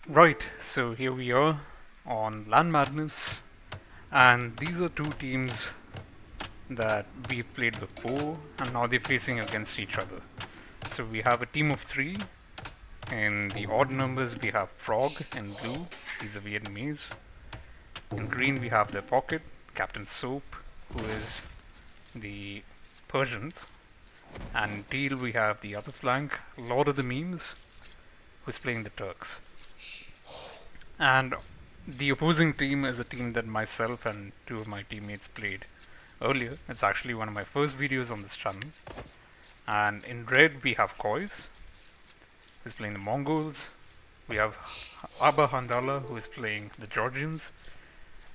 Right, so here we are on Land Madness, and these are two teams that we've played before, and now they're facing against each other. So we have a team of three. In the odd numbers, we have Frog in blue, he's a Vietnamese. In green, we have their pocket, Captain Soap, who is the Persians. And in teal, we have the other flank, Lord of the Memes, who's playing the Turks. And the opposing team is a team that myself and two of my teammates played earlier. It's actually one of my first videos on this channel. And in red we have Kois, who's playing the Mongols. We have Abba Handala, who is playing the Georgians.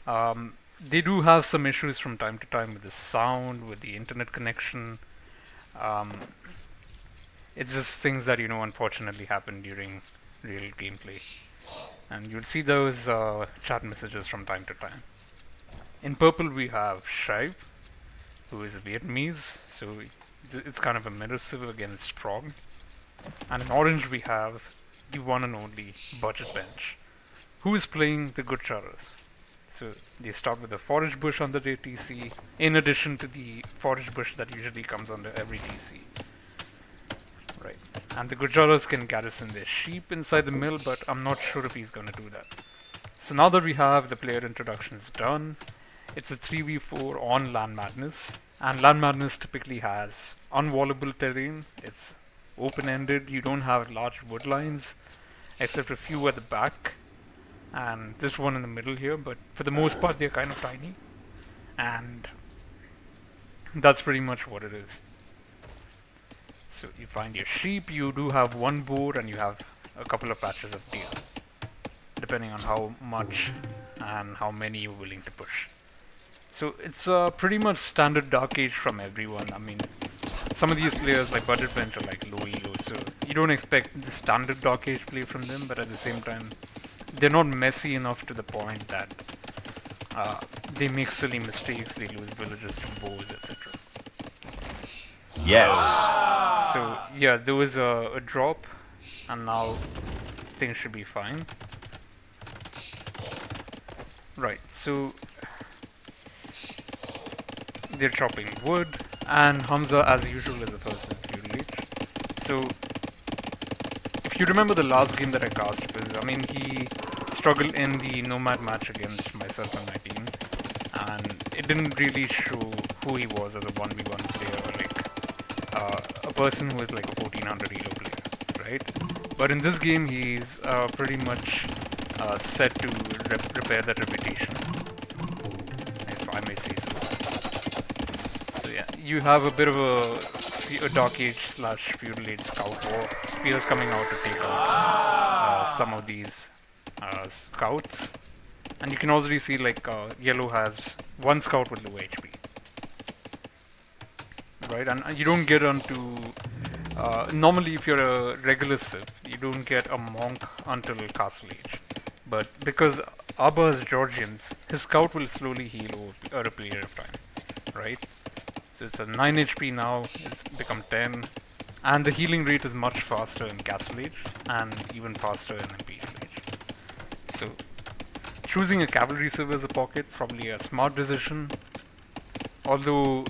They do have some issues from time to time with the sound, with the internet connection. Um, it's just things that, unfortunately happen during real gameplay. And you'll see those chat messages from time to time. In purple we have Shive, who is Vietnamese, so it's kind of a missive against Strong. And in orange we have the one and only Budget Bench, who is playing the Good Charas. So they start with a forage bush on the TC, in addition to the forage bush that usually comes under every TC. Right. And the Gujaras can garrison their sheep inside the mill, but I'm not sure if he's going to do that. So now that we have the player introductions done, it's a 3v4 on Land Madness. And Land Madness typically has unwallable terrain. It's open-ended. You don't have large wood lines, except a few at the back. And this one in the middle here, but for the most part they're kind of tiny. And that's pretty much what it is. So you find your sheep, you do have one boar, and you have a couple of patches of deer, depending on how much and how many you're willing to push. So it's pretty much standard Dark Age from everyone. I mean, some of these players like Budget Bench are like low elo, so you don't expect the standard Dark Age play from them, but at the same time, they're not messy enough to the point that they make silly mistakes, they lose villages to bows, etc. Yes. So yeah, there was a drop, and now things should be fine. Right, so they're chopping wood, and Hamza, as usual, is the first in Feudal Age. So if you remember the last game that I cast, he struggled in the Nomad match against myself and my team, and it didn't really show who he was as a 1v1 player, like a person who is like a 1400 elo player, right? But in this game, he's pretty much set to repair that reputation, if I may say so. So yeah, you have a bit of a Dark Age / Feudal Age scout war. Spears coming out to take out some of these scouts. And you can already see like yellow has one scout with low HP. Right, and you don't get onto normally if you're a regular civ, you don't get a monk until Castle Age. But because Abba is Georgians, his scout will slowly heal over a period of time. Right? So it's a 9 HP now, it's become 10. And the healing rate is much faster in Castle Age and even faster in Imperial Age. So choosing a cavalry civ as a pocket, probably a smart decision. Although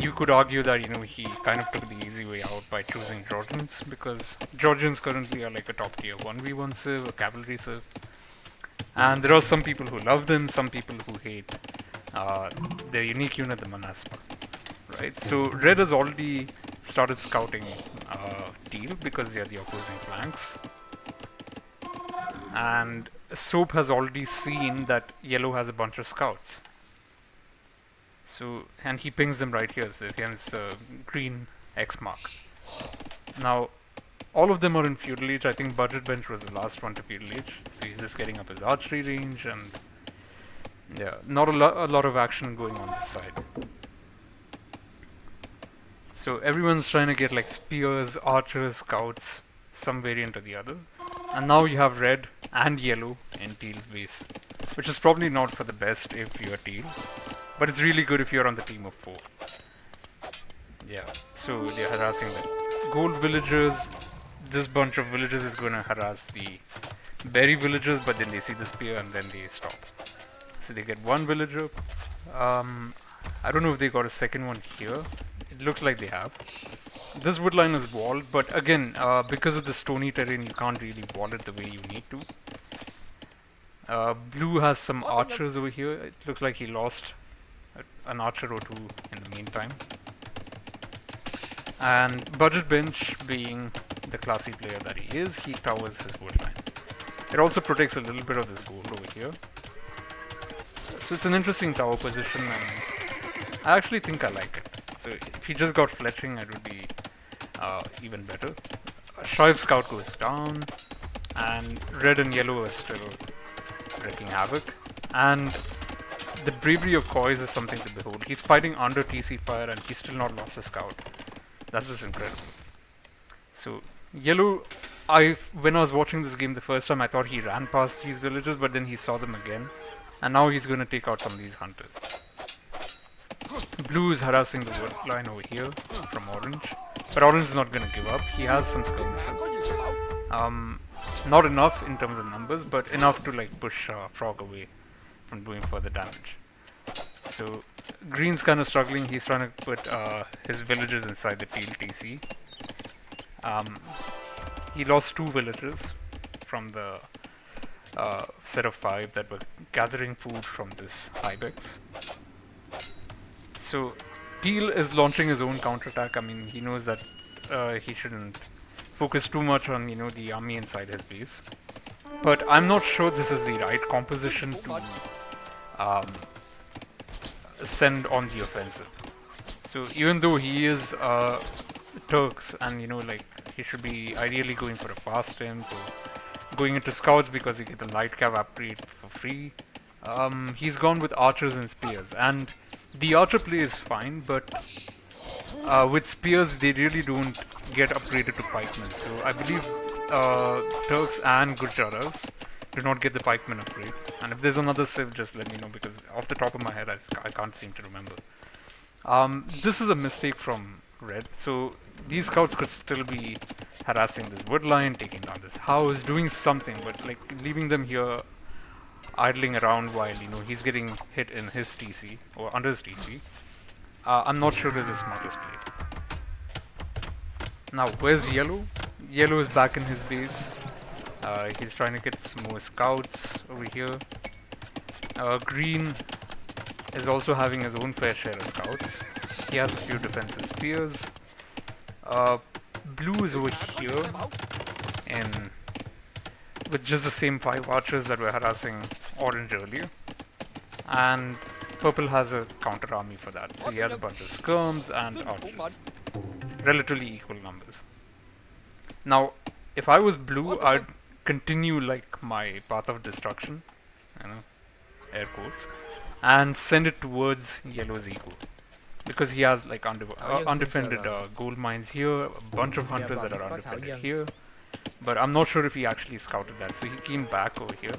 you could argue that he kind of took the easy way out by choosing Georgians, because Georgians currently are like a top tier 1v1 civ, a cavalry civ. And there are some people who love them, some people who hate their unique unit, the Manasma. Right, so red has already started scouting teal because they are the opposing flanks. And Soap has already seen that yellow has a bunch of scouts. So, and he pings them right here, so against the green X mark. Now, all of them are in Feudal Age. I think Budget Bench was the last one to Feudal Age, so he's just getting up his archery range, and yeah, not a lot of action going on this side. So everyone's trying to get like spears, archers, scouts, some variant or the other. And now you have red and yellow in teal's base, which is probably not for the best if you're teal, but it's really good if you're on the team of 4. Yeah, so they're harassing the gold villagers. This bunch of villagers is going to harass the bury villagers, but then they see the spear and then they stop. So they get one villager. I don't know if they got a second one here. It looks like they have. This wood line is walled, but again, because of the stony terrain, you can't really wall it the way you need to. Blue has some archers over here. It looks like he lost an archer or two in the meantime. And Budget Bench, being the classy player that he is, he towers his wood line. It also protects a little bit of this gold over here. So it's an interesting tower position, and I actually think I like it. So if he just got fletching, it would be even better. Shoaib Scout goes down, and red and yellow are still wreaking havoc. And the bravery of Kois is something to behold. He's fighting under TC fire, and he's still not lost a scout. That's just incredible. So yellow, when I was watching this game the first time, I thought he ran past these villagers, but then he saw them again, and now he's going to take out some of these hunters. Blue is harassing the wood line over here from orange, but orange is not going to give up. He has some skirmishes. Not enough in terms of numbers, but enough to like push Frog away from doing further damage. So green's kind of struggling. He's trying to put his villagers inside the teal TC. He lost 2 villagers from the set of 5 that were gathering food from this ibex. So teal is launching his own counterattack. I mean, he knows that he shouldn't focus too much on the army inside his base. But I'm not sure this is the right composition to send on the offensive. So even though he is Turks, and he should be ideally going for a fast temp or going into scouts because he get the light cav upgrade for free, he's gone with archers and spears, and the archer play is fine, but with spears they really don't get upgraded to pikemen. So I believe Turks and Gurjaras do not get the pikeman upgrade, and if there's another civ, just let me know, because off the top of my head I can't seem to remember. This is a mistake from red, so these scouts could still be harassing this wood line, taking down this house, doing something, but like leaving them here idling around while he's getting hit in his TC or under his TC, I'm not sure is the smartest play. Now where's yellow? Yellow is back in his base. He's trying to get some more scouts over here. Green is also having his own fair share of scouts. He has a few defensive spears. Blue is over here and with just the same 5 archers that were harassing orange earlier. And purple has a counter army for that. So he has a bunch of skirms and archers. Relatively equal numbers. Now, if I was blue, I'd continue like my path of destruction, air quotes, and send it towards yellow's ego, because he has like undefended gold mines here, a bunch of hunters that are undefended here, but I'm not sure if he actually scouted that, so he came back over here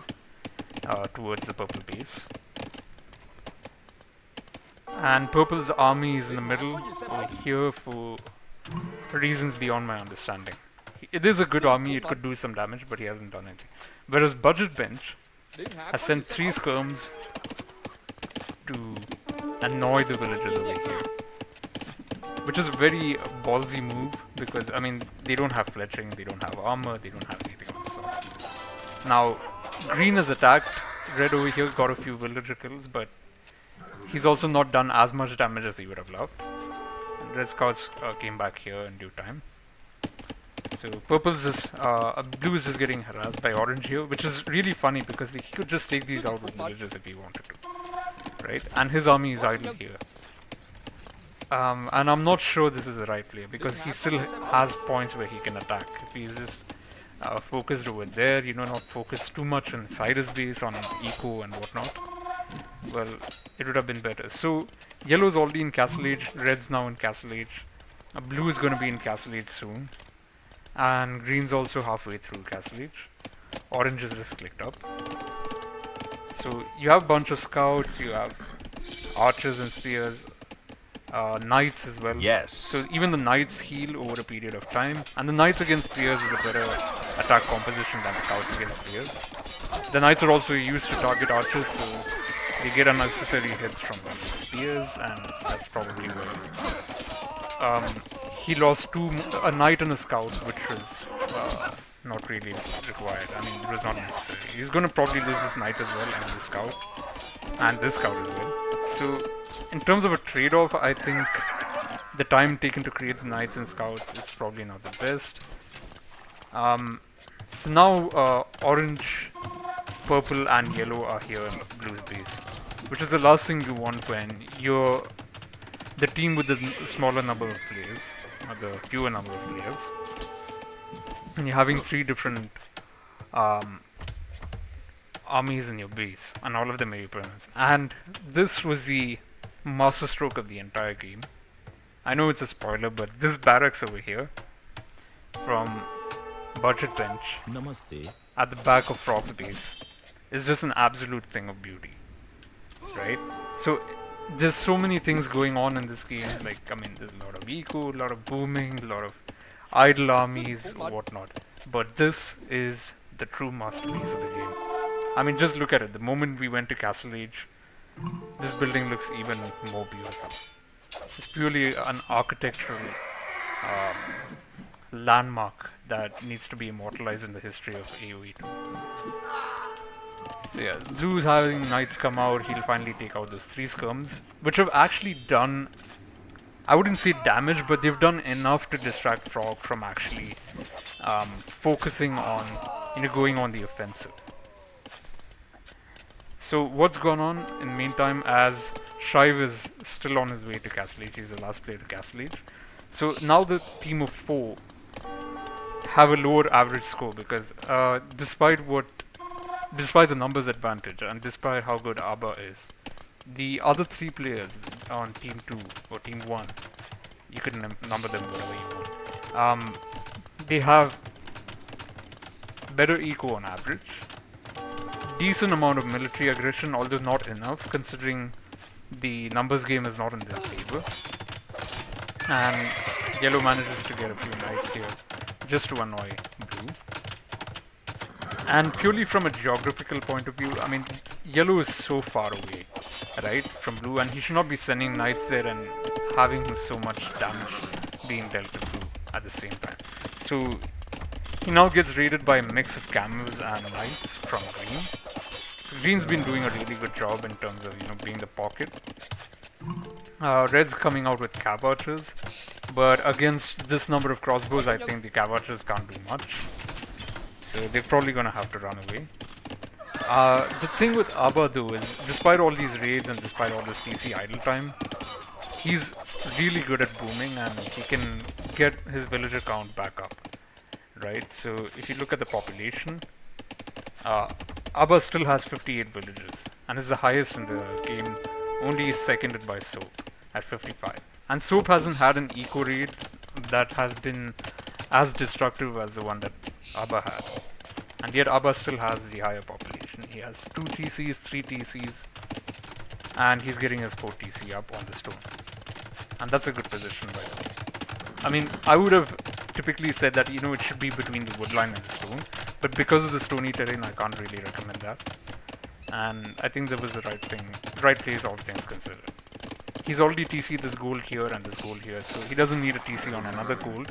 towards the purple base. And purple's army is in the middle over here for reasons beyond my understanding. It is a good army, it could do some damage, but he hasn't done anything. Whereas Budget Bench has sent 3 skirms to annoy the villagers over here, which is a very ballsy move, because I mean they don't have fletching, they don't have armor, they don't have anything of the sort. Now green has attacked red over here, got a few villager kills, but he's also not done as much damage as he would have loved. And red scouts came back here in due time. So purple's just blue is just getting harassed by orange here, which is really funny because he could just take these out with villagers if he wanted to, right? And his army is idle here. And I'm not sure this is the right play, because he still has points where he can attack. If he's just focused over there, not focused too much inside his base on eco and whatnot, well, it would have been better. So yellow's already in Castle Age, red's now in Castle Age, blue is going to be in Castle Age soon, and green's also halfway through Castle Age. Orange is just clicked up. So you have a bunch of scouts, you have archers and spears, knights as well. Yes. So even the knights heal over a period of time, and the knights against spears is a better attack composition than scouts against spears. The knights are also used to target archers, so they get unnecessary hits from spears, and that's probably where he lost a knight and a scout, which was not really required. I mean, it was not necessary. He's going to probably lose this knight as well, and this scout as well. So, in terms of a trade-off, I think the time taken to create the knights and scouts is probably not the best. So now orange, purple and yellow are here in blue's base, which is the last thing you want when you're the team with the smaller number of players, or the fewer number of players, and you're having 3 different armies in your base, and all of them are your opponents. And this was the masterstroke of the entire game. I know it's a spoiler, but this barracks over here from Budget Bench Namaste. at the back of Frog's base is just an absolute thing of beauty, right? So there's so many things going on in this game. Like, I mean, there's a lot of eco, a lot of booming, a lot of idle armies, whatnot. But this is the true masterpiece of the game. I mean, just look at it. The moment we went to Castle Age, this building looks even more beautiful. It's purely an architectural landmark that needs to be immortalized in the history of AoE 2. So yeah, Blue's having knights come out, he'll finally take out those 3 skirms, which have actually done, I wouldn't say damage, but they've done enough to distract Frog from actually focusing on, going on the offensive. So what's gone on in the meantime, as Shive is still on his way to Castle Age, he's the last player to Castle Age. So now the team of 4 have a lower average score because despite the numbers advantage and despite how good Abba is, the other 3 players on team 2 or team 1, you can number them whatever you want, they have better eco on average, decent amount of military aggression, although not enough considering the numbers game is not in their favor, and yellow manages to get a few knights here just to annoy blue. And purely from a geographical point of view, I mean, yellow is so far away, right, from blue, and he should not be sending knights there and having so much damage being dealt to blue at the same time. So he now gets raided by a mix of camos and knights from green. So green's been doing a really good job in terms of, being the pocket. Red's coming out with cav archers, but against this number of crossbows, I think the cav archers can't do much. So they're probably gonna have to run away. The thing with Abba though is, despite all these raids and despite all this TC idle time, he's really good at booming and he can get his villager count back up, right? So if you look at the population, Abba still has 58 villagers and is the highest in the game, only seconded by Soap at 55. And Soap hasn't had an eco raid that has been as destructive as the one that Abba had. And yet Abba still has the higher population. He has 2 TCs, 3 TCs, and he's getting his 4 TC up on the stone. And that's a good position, by the way. I mean, I would have typically said that, it should be between the woodline and the stone, but because of the stony terrain, I can't really recommend that. And I think that was the right place, all things considered. He's already TC'd this gold here and this gold here, so he doesn't need a TC on another gold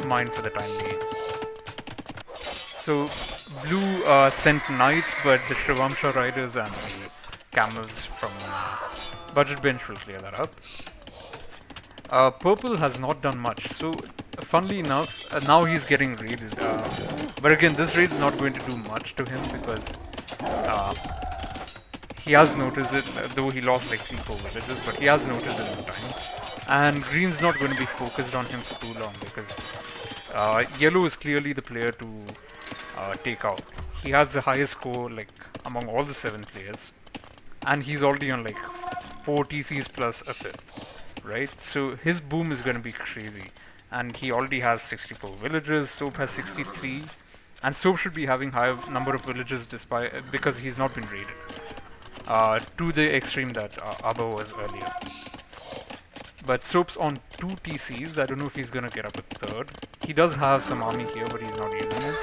mine for the time being. So blue sent knights, but the Shrivamsha riders and the camels from Budget Bench will clear that up. Purple has not done much, so funnily enough, now he's getting raided. But again, this raid is not going to do much to him because he has noticed it, though he lost like 3-4 villages, but he has noticed it in time. And green's not going to be focused on him for too long because yellow is clearly the player to take out. He has the highest score among all the 7 players, and he's already on 4 TCs plus a 5th, right? So his boom is going to be crazy, and he already has 64 villagers. Soap has 63, and Soap should be having higher number of villagers because he's not been raided to the extreme that Abba was earlier. But Soap's on 2 TCs. I don't know if he's gonna get up a 3rd. he does have some army here, but he's not using it.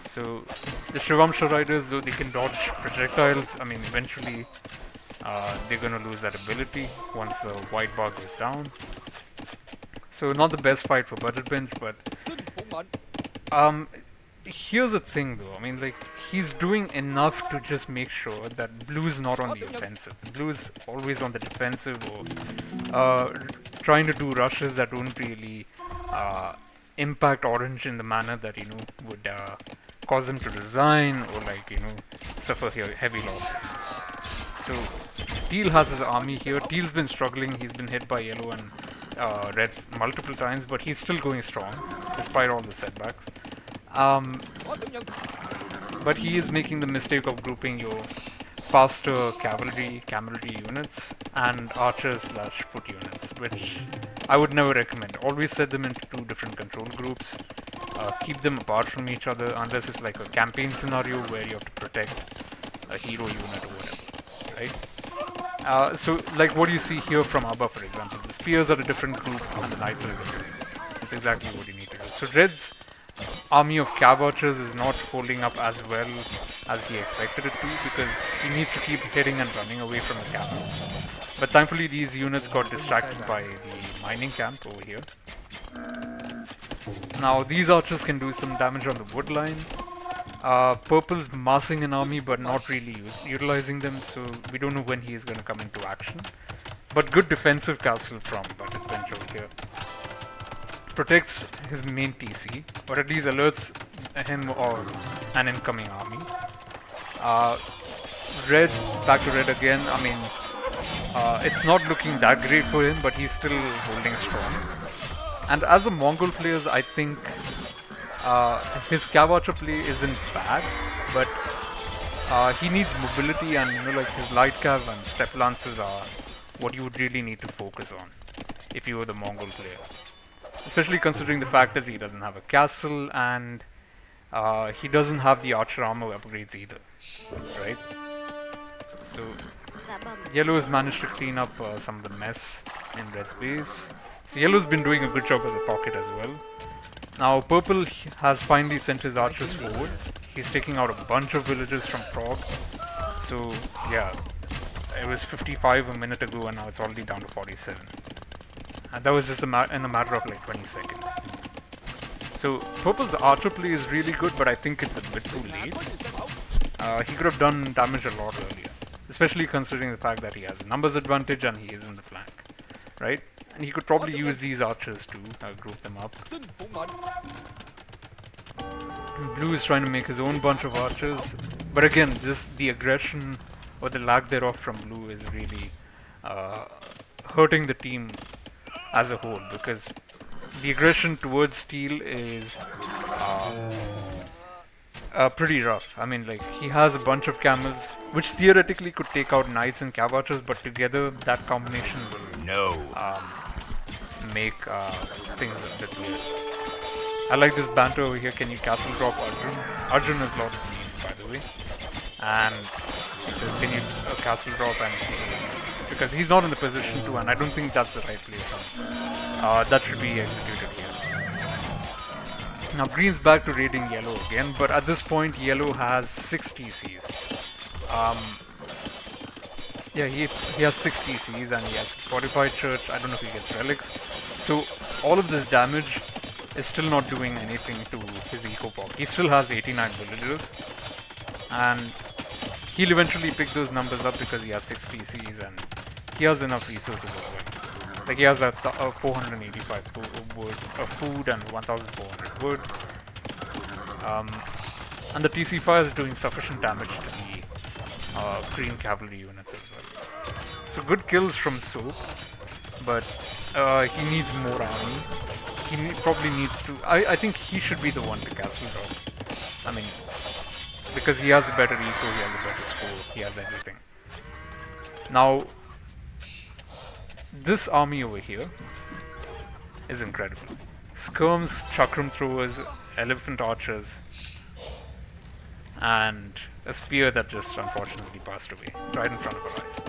So the Shivamsha riders, though they can dodge projectiles, I mean, eventually they're gonna lose that ability once the white bar goes down. So not the best fight for budget bench, but here's the thing though. I mean, like, he's doing enough to just make sure that blue's not on the offensive. Blue's always on the defensive, or trying to do rushes that don't really impact orange in the manner that would cause him to resign, or like suffer heavy losses. So teal has his army here. Teal's been struggling. He's been hit by yellow and red multiple times, but he's still going strong despite all the setbacks. But he is making the mistake of grouping your faster cavalry units and archers/foot units, which I would never recommend. Always set them into two different control groups. Keep them apart from each other unless it's like a campaign scenario where you have to protect a hero unit or whatever, right? So like what you see here from Abba, for example, the spears are a different group and the knights are a different group. That's exactly what you need to do. So Red's army of cav archers is not holding up as well as he expected it to, because he needs to keep hitting and running away from the cav. But thankfully these units got distracted by the mining camp over here. Now these archers can do some damage on the wood line. Purple's massing an army but not really utilizing them, so we don't know when he is going to come into action. But good defensive castle from Budget Bench over here. Protects his main TC, or at least alerts him of an incoming army. Red, back to red again. I mean, it's not looking that great for him, but he's still holding strong. And as a Mongol players, I think his cav archer play isn't bad, but he needs mobility, and like his light cav and step lances are what you would really need to focus on if you were the Mongol player. Especially considering the fact that he doesn't have a castle and he doesn't have the archer armor upgrades either, right? So yellow has managed to clean up some of the mess in red's base. So yellow's been doing a good job as a pocket as well. Now purple has finally sent his archers forward. He's taking out a bunch of villagers from Frog. So yeah, it was 55 a minute ago and now it's already down to 47. And that was just in a matter of like 20 seconds. So purple's archer play is really good, but I think it's a bit too late. He could have done damage a lot earlier, especially considering the fact that he has a numbers advantage and he is in the flank, right? And he could probably use these archers to group them up. Blue is trying to make his own bunch of archers, but again, just the aggression or the lack thereof from blue is really hurting the team as a whole, because the aggression towards teal is pretty rough. I mean, like, he has a bunch of camels, which theoretically could take out knights and cav archers, but together that combination will make things a bit weird. I like this banter over here. Can you castle drop Arjun? Arjun is lot of mean, by the way. And he says, can you castle drop, and because he's not in the position to, and I don't think that's the right play for him. That should be executed here. Now green's back to raiding yellow again, but at this point yellow has 6 TCs. Yeah, he has 6 TCs and he has Fortified Church. I don't know if he gets relics. So all of this damage is still not doing anything to his eco pop. He still has 89 villagers, and he'll eventually pick those numbers up because he has 6 TCs and he has enough resources as well. Like, he has that 485 food and 1400 wood. And the TC fire is doing sufficient damage to the green cavalry units as well. So good kills from Soap, but he needs more army. He probably needs to... I think he should be the one to castle drop. I mean, because he has a better eco, he has a better score, he has everything. Now, this army over here is incredible. Skirms, Chakram throwers, elephant archers, and a spear that just unfortunately passed away right in front of our eyes.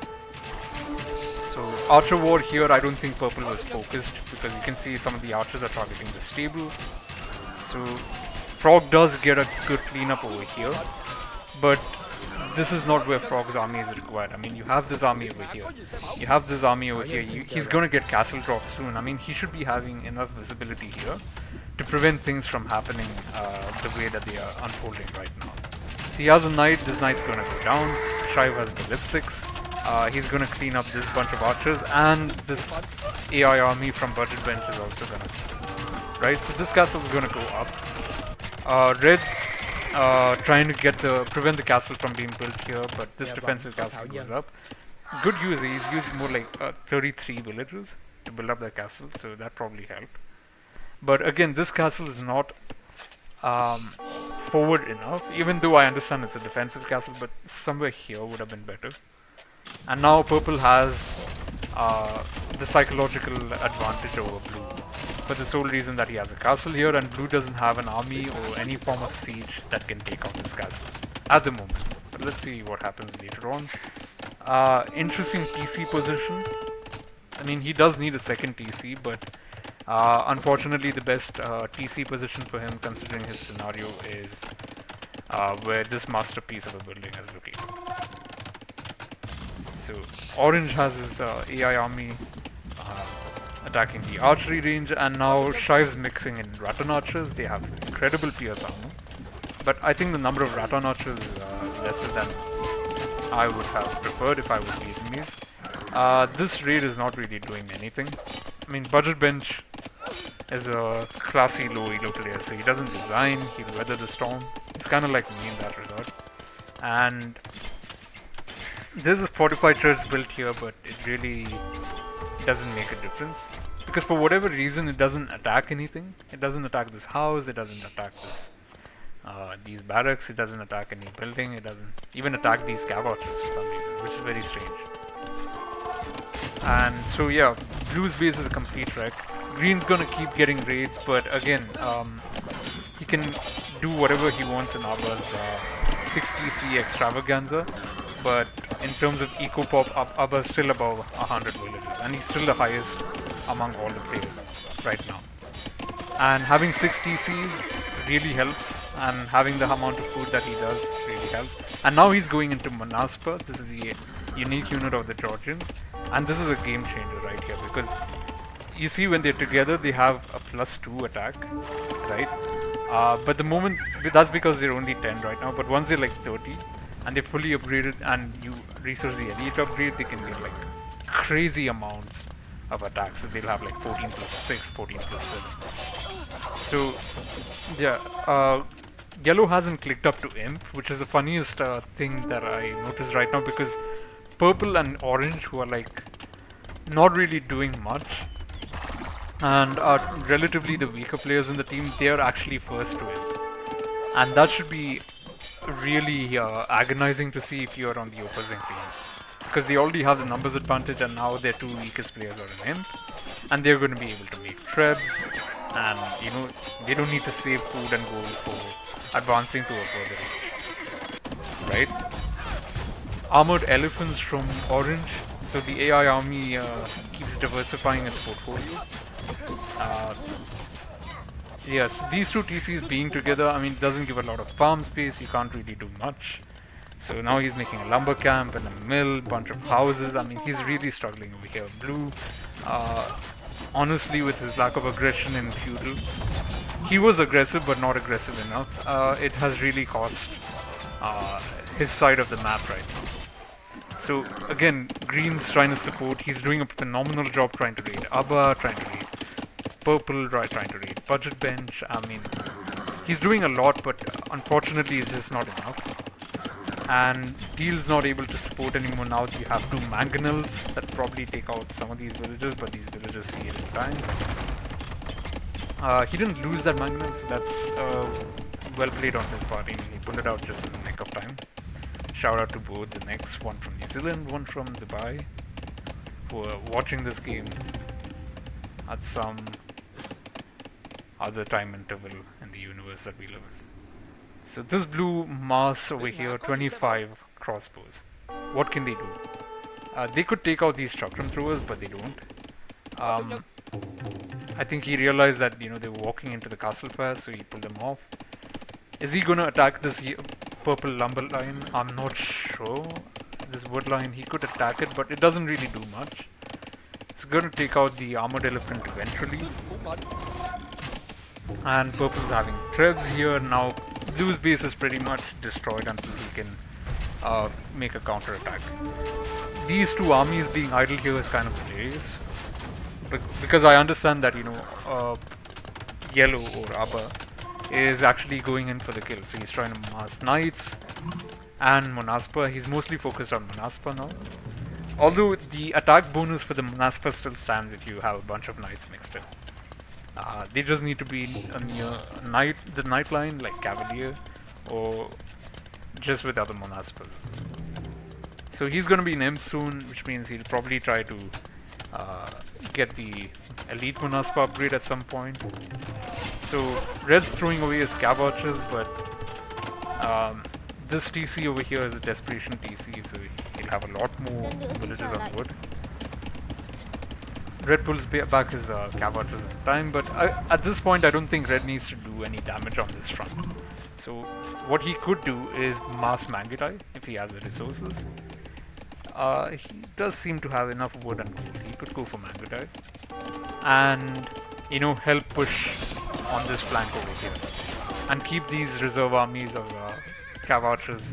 So Archer War here, I don't think purple was focused because you can see some of the archers are targeting the stable. So Frog does get a good cleanup over here, but this is not where Frog's army is required. I mean, you have this army over here. You have this army over here. He's going to get castle drop soon. I mean, he should be having enough visibility here to prevent things from happening the way that they are unfolding right now. So he has a knight. This knight's going to go down. Shive has ballistics. He's going to clean up this bunch of archers, and this AI army from Budget Bench is also going to stop. Right? So this castle is going to go up. Red's trying to prevent the castle from being built here, but this defensive castle goes up. Good use. He's used more like 33 villagers to build up that castle, so that probably helped. But again, this castle is not forward enough, even though I understand it's a defensive castle, but somewhere here would have been better. And now purple has the psychological advantage over blue, for the sole reason that he has a castle here, and blue doesn't have an army or any form of siege that can take out this castle at the moment. But let's see what happens later on. Interesting TC position. I mean, he does need a second TC, but unfortunately the best TC position for him, considering his scenario, is where this masterpiece of a building is located. So orange has his AI army attacking the archery range, and now Shive's mixing in Rattan archers. They have incredible pierce armor, but I think the number of Rattan archers is lesser than I would have preferred if I was Vietnamese. This raid is not really doing anything. I mean, Budget Bench is a classy low elo player, so he doesn't design, he'll weather the storm. It's kind of like me in that regard. And there's a fortified church built here, but it really doesn't make a difference, because for whatever reason it doesn't attack anything. It doesn't attack this house, it doesn't attack this these barracks, it doesn't attack any building, it doesn't even attack these cav archers for some reason, which is very strange. And so yeah, blue's base is a complete wreck. Green's gonna keep getting raids, but again, he can do whatever he wants in Abba's 60C extravaganza, but in terms of eco pop, Abba's still above 100 villagers, and he's still the highest among all the players right now. And having 6 TCs really helps, and having the amount of food that he does really helps. And now he's going into Manaspa. This is the unique unit of the Georgians, and this is a game changer right here, because you see when they're together they have a +2 attack, right? But the moment, that's because they're only 10 right now, but once they're like 30 and they're fully upgraded and you research the elite upgrade, they can get like crazy amounts of attacks. So they'll have like 14 plus 6, 14 plus 7. So yeah, yellow hasn't clicked up to imp, which is the funniest thing that I noticed right now, because purple and orange, who are like not really doing much and are relatively the weaker players in the team, they are actually first to imp, and that should be really agonizing to see if you're on the opposing team, because they already have the numbers advantage, and now their 2 weakest players are an imp, and they're going to be able to make trebs, and you know, they don't need to save food and gold for advancing to a further range, right? Armored elephants from orange, so the AI army keeps diversifying its portfolio. Yeah, so these 2 TCs being together, I mean, doesn't give a lot of farm space, you can't really do much. So now he's making a lumber camp and a mill, bunch of houses. I mean, he's really struggling over here. Blue, honestly, with his lack of aggression in feudal, he was aggressive but not aggressive enough. It has really cost his side of the map right now. So again, Green's trying to support. He's doing a phenomenal job trying to raid Abba, trying to raid Purple, trying to raid Budget Bench. I mean, he's doing a lot, but unfortunately it's just not enough. And Teal's not able to support anymore now. You have 2 mangonels that probably take out some of these villagers, but these villagers see it in time. He didn't lose that mangonel, so that's well played on his part. He put it out just in the nick of time. Shout out to both the Necks, one from New Zealand, one from Dubai, who are watching this game at some other time interval in the universe that we live in. So this blue mass over here, 25 crossbows. What can they do? They could take out these Chakram throwers, but they don't. Um, I think he realized that they were walking into the castle fast, so he pulled them off. Is he gonna attack this purple lumber line? I'm not sure. This wood line, he could attack it, but it doesn't really do much. It's gonna take out the armored elephant eventually. And purple's having trebs here. Now blue's base is pretty much destroyed until he can make a counter attack. These two armies being idle here is kind of hilarious. Because I understand that, yellow or Abba is actually going in for the kill. So he's trying to mass knights and Monaspa. He's mostly focused on Monaspa now. Although the attack bonus for the Monaspa still stands if you have a bunch of knights mixed in. They just need to be near the knight line, like Cavalier, or just with other Monaspas. So he's going to be in M soon, which means he'll probably try to get the elite Monaspa upgrade at some point. So Red's throwing away his Cav archers, but this TC over here is a desperation TC, so he'll have a lot more villages on wood. Red pulls back his Cav archers in time, but at this point I don't think Red needs to do any damage on this front. So what he could do is mass Mangutai if he has the resources. He does seem to have enough wood and gold. He could go for Mangutai and help push on this flank over here and keep these reserve armies of Cav archers,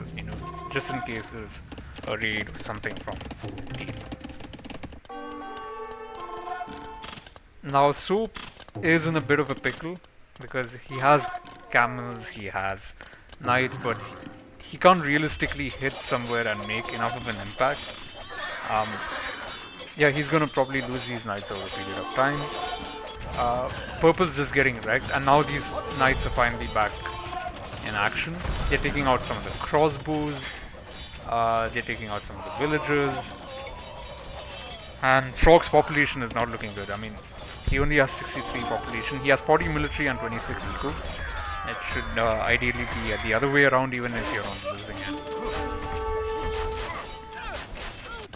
just in case there's a raid or something from deep. Now Soap is in a bit of a pickle because he has camels, he has knights, but he can't realistically hit somewhere and make enough of an impact. Yeah, he's gonna probably lose these knights over a period of time. Purple's just getting wrecked, and now these knights are finally back in action. They're taking out some of the crossbows, they're taking out some of the villagers, and Frog's population is not looking good. I mean, he only has 63 population. He has 40 military and 26 eco. It should ideally be the other way around, even if you're on losing end.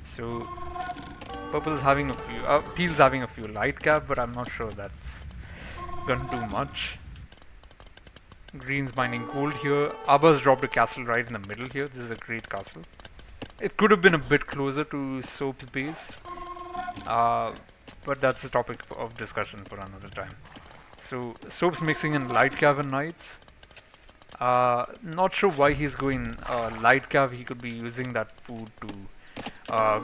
So Purple's having a few, Teal's having a few light cap, but I'm not sure that's gonna do much. Green's mining gold here. Abba's dropped a castle right in the middle here. This is a great castle. It could have been a bit closer to Soap's base, but that's a topic of discussion for another time. So Soap's mixing in light cav and knights. Not sure why he's going light cav. He could be using that food to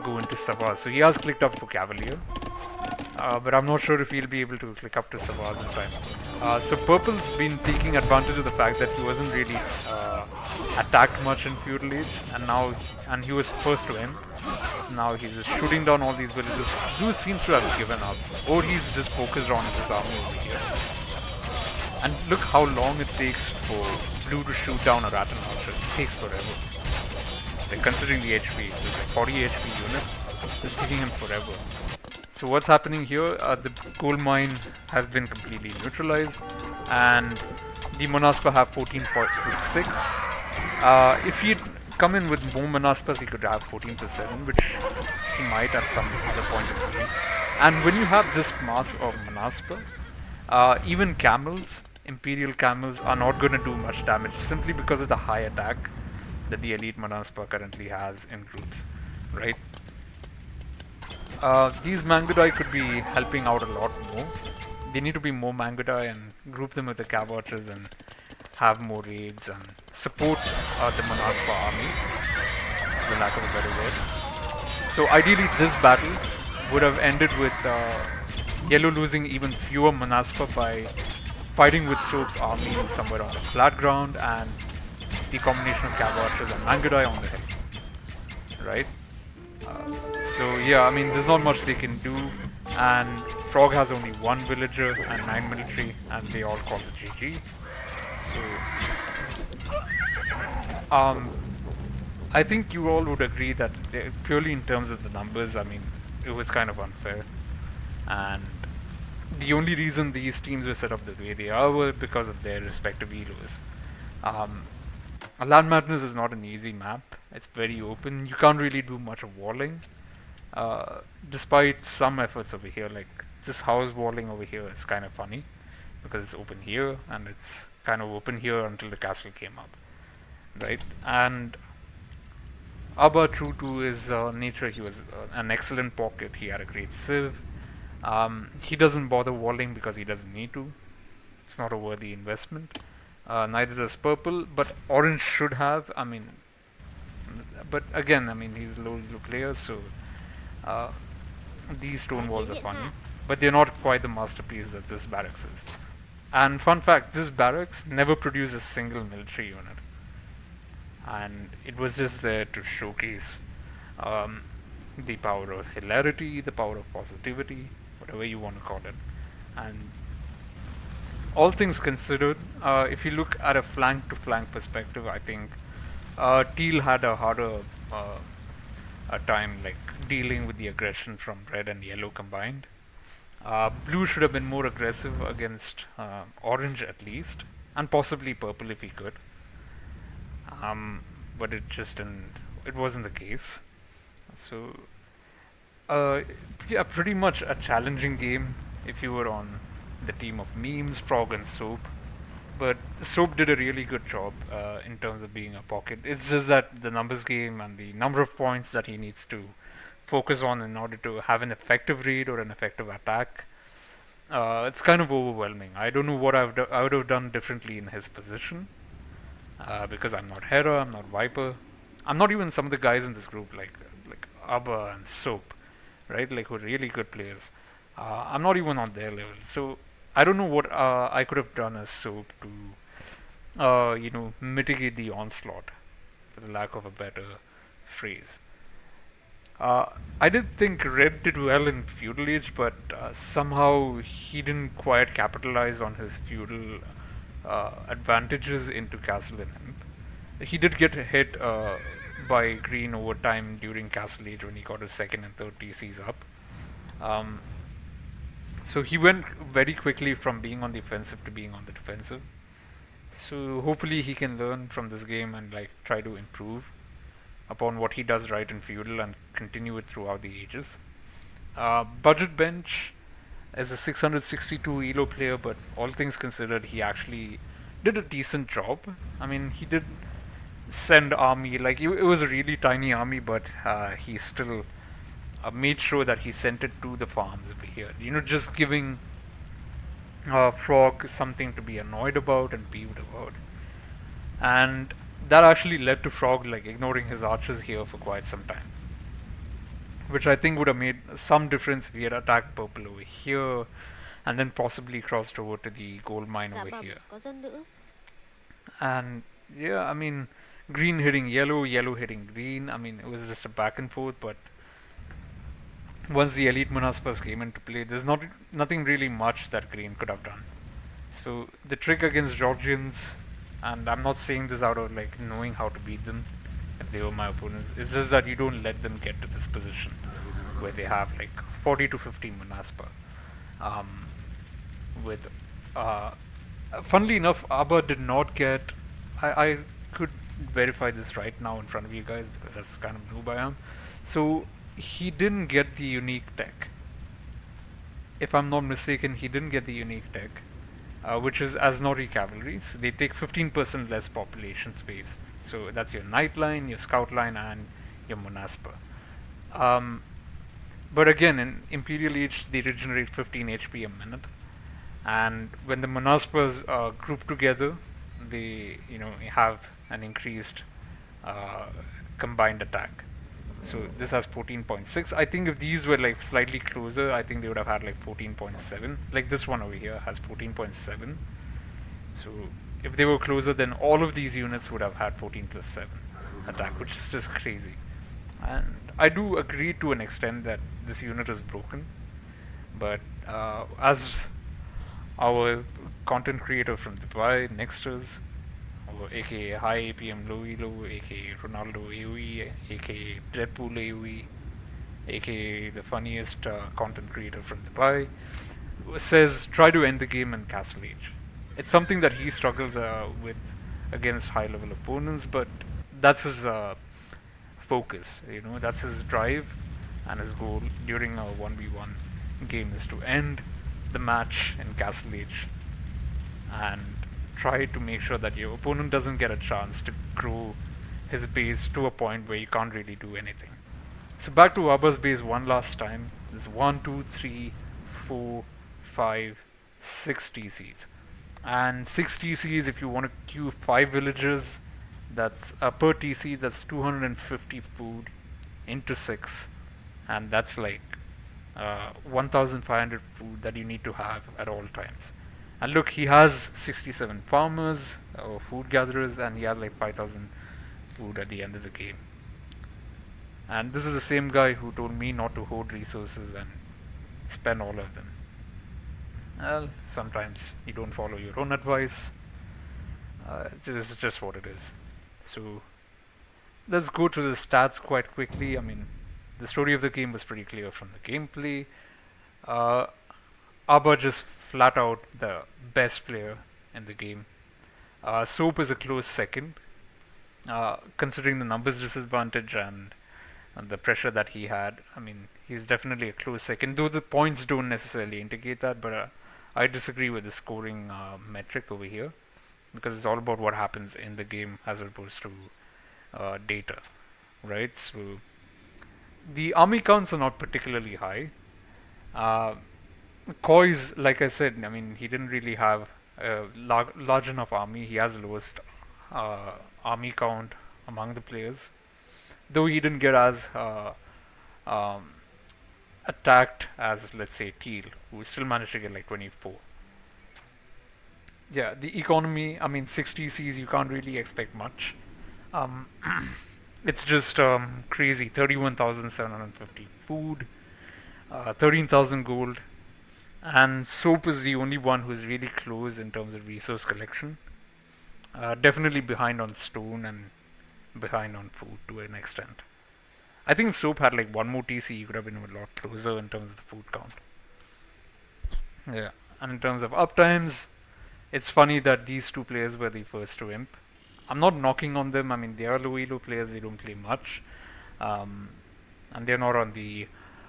go into Savas. So he has clicked up for Cavalier, but I'm not sure if he'll be able to click up to Savas in time. So Purple's been taking advantage of the fact that he wasn't really attacked much in Feudal Age, and he was first to end. So now he's just shooting down all these villages. Blue seems to have given up, or he's just focused on his army over here. And look how long it takes for Blue to shoot down a Rattan archer. It takes forever. Like, considering the HP, it's like 40 HP unit. It's taking him forever. So what's happening here? The gold mine has been completely neutralized, and the Monaspa have 14.6. If he'd come in with more Monaspas, he could have 14%, which he might at some other point in the game. And when you have this mass of Monaspa, even camels, Imperial camels, are not going to do much damage simply because of the high attack that the elite Monaspa currently has in groups, right? These Mangudai could be helping out a lot more. They need to be more Mangudai and group them with the Cav archers and have more raids and support the Monaspa army, for lack of a better word. So ideally this battle would have ended with Yellow losing even fewer Monaspa by fighting with Soap's army somewhere on the flat ground and the combination of Cav archers and Mangudai on the hill, right? So yeah, I mean, there's not much they can do, and Frog has only one villager and 9 military, and they all call it GG. So I think you all would agree that purely in terms of the numbers, I mean, it was kind of unfair, and the only reason these teams were set up the way they are were because of their respective elos. Land Madness is not an easy map. It's very open. You can't really do much of walling. Uh, Despite some efforts over here, like this house walling over here is kind of funny because it's open here and it's kind of open here until the castle came up, right? And Abba, true to his nature, he was an excellent pocket. He had a great sieve. He doesn't bother walling because he doesn't need to. It's not a worthy investment. Neither does purple, but orange should have. I mean, but again, I mean, he's a low player, so uh, these stone walls are funny, but they're not quite the masterpiece that this barracks is. And fun fact, this barracks never produced a single military unit, and it was just there to showcase um, the power of hilarity, the power of positivity, whatever you want to call it. And all things considered, if you look at a flank to flank perspective, I think Teal had a harder a time like dealing with the aggression from red and yellow combined. Blue should have been more aggressive against orange at least, and possibly purple if he could. Um, but it just didn't. It wasn't the case. So, uh, yeah, pretty much a challenging game if you were on the team of memes, Frog, and Soap. But Soap did a really good job in terms of being a pocket. It's just that the numbers game and the number of points that he needs to focus on in order to have an effective read or an effective attack, it's kind of overwhelming. I don't know what I would have done differently in his position because I'm not Hera, I'm not Viper, I'm not even some of the guys in this group like Abba and Soap, right? Like who are really good players. I'm not even on their level, so I don't know what I could have done as Soap to mitigate the onslaught, for the lack of a better phrase. Uh, I did think Red did well in Feudal Age, but somehow he didn't quite capitalize on his feudal advantages into Castle and Hemp. He did get hit by Green over time during Castle Age when he got his second and third TCs up. Um, so he went very quickly from being on the offensive to being on the defensive. So hopefully he can learn from this game and like try to improve upon what he does right in feudal and continue it throughout the ages. Budget bench as a 662 elo player, but all things considered, he actually did a decent job. I mean, he did send army like it was a really tiny army, but he still made sure that he sent it to the farms over here. You know, just giving Frog something to be annoyed about and peeved about, and that actually led to Frog like ignoring his archers here for quite some time, which I think would have made some difference if he had attacked purple over here and then possibly crossed over to the gold mine over here. And yeah, I mean, green hitting yellow, yellow hitting green. I mean, it was just a back and forth, but once the elite Munaspas came into play, there's nothing really much that green could have done. So the trick against Georgians, and I'm not saying this out of like knowing how to beat them if they were my opponents, it's just that you don't let them get to this position where they have like 40 to 50 Munaspa. Um, with funnily enough, Abba did not get. I could verify this right now in front of you guys because that's kind of new by him. So he didn't get the unique tech. If I'm not mistaken, he didn't get the unique tech, which is Asnori cavalry. So they take 15% less population space. So that's your night line, your scout line, and your Munaspa. Um, but again, in Imperial Age, they regenerate 15 HP a minute, and when the Munaspas group together, they have an increased uh, combined attack. So this has 14.6. I think if these were like slightly closer, I think they would have had like 14.7. Like this one over here has 14.7. So if they were closer, then all of these units would have had 14 plus 7 attack, which is just crazy. And I do agree to an extent that this unit is broken, but as our content creator from Dubai, Nexters, or aka High APM Low ELO, aka Ronaldo AoE, aka Deadpool AoE, aka the funniest content creator from Dubai, says try to end the game in Castle Age. It's something that he struggles with against high level opponents, but that's his focus, that's his drive, and his goal during a 1v1 game is to end the match in Castle Age and try to make sure that your opponent doesn't get a chance to grow his base to a point where you can't really do anything. So back to Abba's base one last time. There's 1, 2, 3, 4, 5, 6 TCs. And 6 TCs, if you want to queue 5 villagers, that's per TC, that's 250 food into 6. And that's like 1500 food that you need to have at all times. And look, he has 67 farmers or food gatherers, and he has like 5000 food at the end of the game. And this is the same guy who told me not to hoard resources and spend all of them. Well, sometimes you don't follow your own advice. This is just what it is. So let's go to the stats quite quickly. I mean, the story of the game was pretty clear from the gameplay. Abba just flat out the best player in the game. Soap is a close second, considering the numbers disadvantage and the pressure that he had. I mean, he's definitely a close second, though the points don't necessarily indicate that, but I disagree with the scoring metric over here because it's all about what happens in the game as opposed to data, right? So the army counts are not particularly high. Koi's, like I said, I mean, he didn't really have a large enough army. He has the lowest army count among the players, though he didn't get as um, attacked as, let's say, Teal, who still managed to get like 24. Yeah, the economy, I mean, 60 Cs, you can't really expect much. Um, it's just crazy. 31,750 food, 13,000 gold, and Soap is the only one who's really close in terms of resource collection. Definitely behind on stone and behind on food to an extent. I think Soap had like one more TC, he could have been a lot closer in terms of the food count. Yeah, and in terms of uptimes, it's funny that these two players were the first to imp. I'm not knocking on them, I mean, they are low elo players, they don't play much. And they're not on the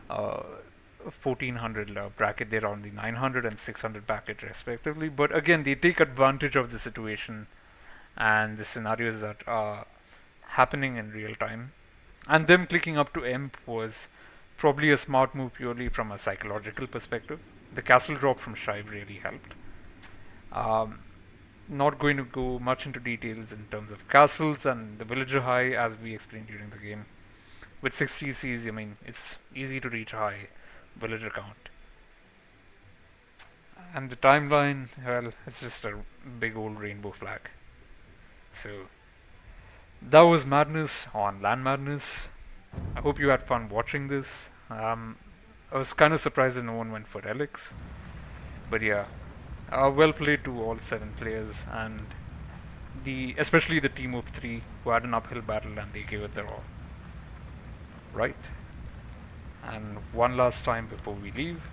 1400 bracket, they're on the 900 and 600 bracket respectively. But again, they take advantage of the situation and the scenarios that are happening in real time. And them clicking up to imp was probably a smart move purely from a psychological perspective. The castle drop from Shive really helped. Not going to go much into details in terms of castles and the villager high as we explained during the game. With 60 Cs, I mean, it's easy to reach a high villager count. And the timeline, well, it's just a big old rainbow flag. So, that was Madness on Land Madness. I hope you had fun watching this. I was kind of surprised that no one went for relics. But yeah, well played to all 7 players, and especially the team of 3 who had an uphill battle and they gave it their all. Right? And one last time before we leave,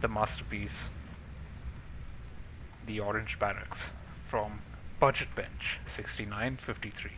the masterpiece, the Orange Barracks from Budget Bench 6953.